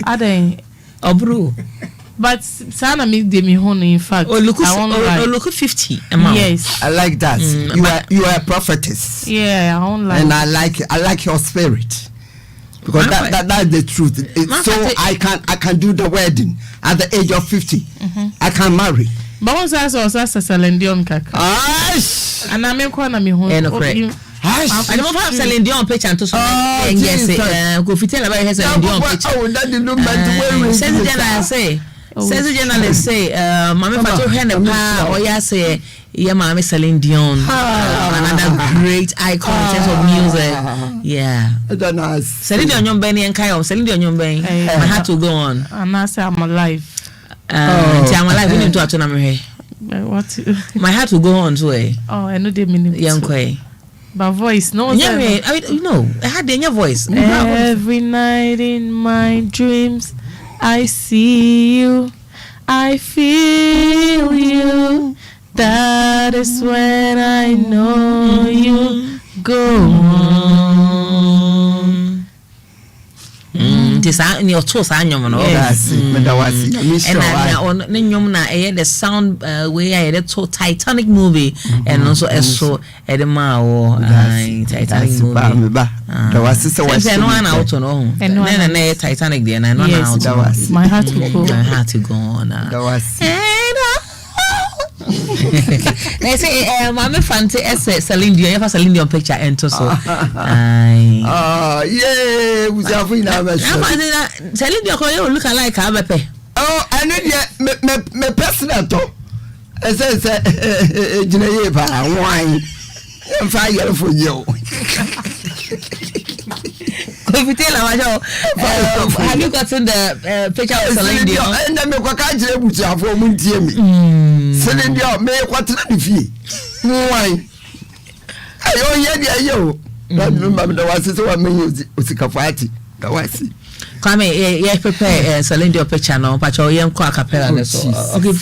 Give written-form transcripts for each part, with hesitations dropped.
Ade Obru. But sana me de me home in fact. Look 50 Yes. I like that. You are a prophetess. Yeah, I don't like. And I like your spirit. Because that's the truth. So I can do the wedding at the age of 50. I can marry. But once I saw Celine Dion kaka. And I make one of me home. I don't have Celine Dion picture and to so yes go fit tell about Celine Dion picture. Oh, that the Lumba says the journalist say Maame Fante hen pa or ya say yeah Maame Celine Dion another great icon in terms of music. Yeah. Celine Dion nyom ben en kai o Celine Dion nyom ben. I had to go on. And I say I'm alive. I'm alive we need to atona me. What? My heart will go on to Oh, I know the meaning. Yankwe. But voice, no. I had in your voice. Every night in my dreams, I see you, I feel you. That is when I know you go on. In your toes, I know. Yes, and the sound way I had so Titanic movie and also so Edema Titanic movie. There was no one out on home. And then Titanic there, and I know how my heart to go. My heart to go on. There was. They say Maame Fante Celine Dion, you Celine Dion picture enter so. Yeah, we have in our Celine Dion you look alike abepe. Oh, I need me personal to. I say Geneva wine. I'm fire for you. If you tell have you gotten the picture of Celine Dion? And then me can't tell for me. Celine Dion, me what the fee. Wine. Yo. That was so amazing. Usikafati. That was it. Come here, prepare Celine Dion picture now. Pacho yem kwa capella so. Okay.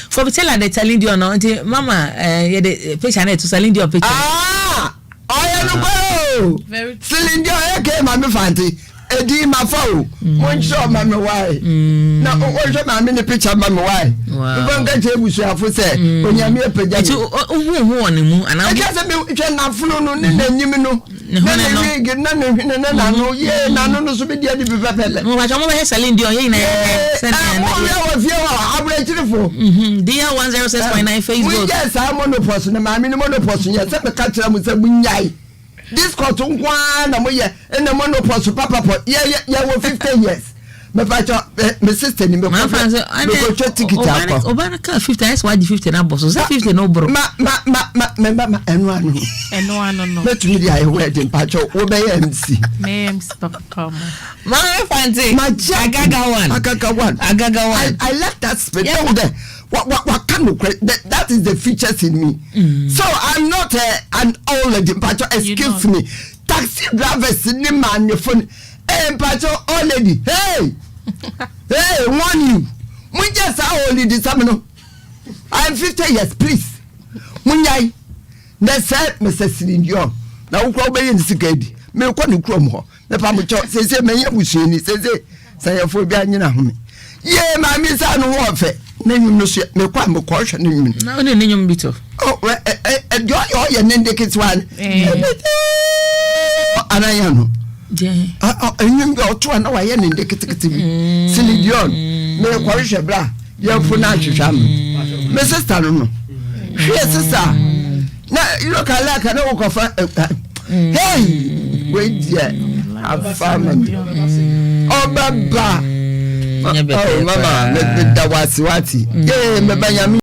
For me tell her the Celine Dion now. Mama, the picture to Celine Dion picture. Very Celine Dion came Maame Fante. Edi ma fo. Mon show Maame why. Na o show Maame the picture Maame why. Even get ebusu afo say onyame apaja. Eti ohu on mu ana. I just me twa na funu no ne nanyim no. Na no ye na no so be dia di pepele. Mo ba mo be Celine Dion ye na send na. Mo we fie wa abrechirifo. Dia 106.9 Facebook. We just am monopause na Maame no monopause ye se be ka kira mu se bunyai. This cartoon na moye and the monopause papa yeah 15 years. My sister ni me go ticket up. Obanaka 50 is why the 50 na boss. So 50 no bro. Ma enwanu no. Let me the wedding pacho obey MC. Names papa come. Maame Fante. Agaga one. I like that space down there. What kind of that is the features in me. So I'm not an old lady, pacho. Excuse me. Taxi drivers in the man your phone. Hey, pacho, old lady. Hey, warn you. We just are only this summer. I'm 50 years, please. Munyai. They said, Mr. Celine Dion. Now, who will be in the security? Me, what you chrome her. The Pamucho says, me, you say, a phobia in your home. Yeah, my miss, I know what. Name no shit, me kwa mo caution him. No, name bito. Oh, your name the kids one. Anayano. And you go to an hour in the kitty. Celine Dion, me quarisha bra, your funachi sham. Mrs. Taruno. Yes, sister. Now you look like an oak of hey, wait, yeah, have family. Oh, Baba. Oh, mama, that was what. Yeah,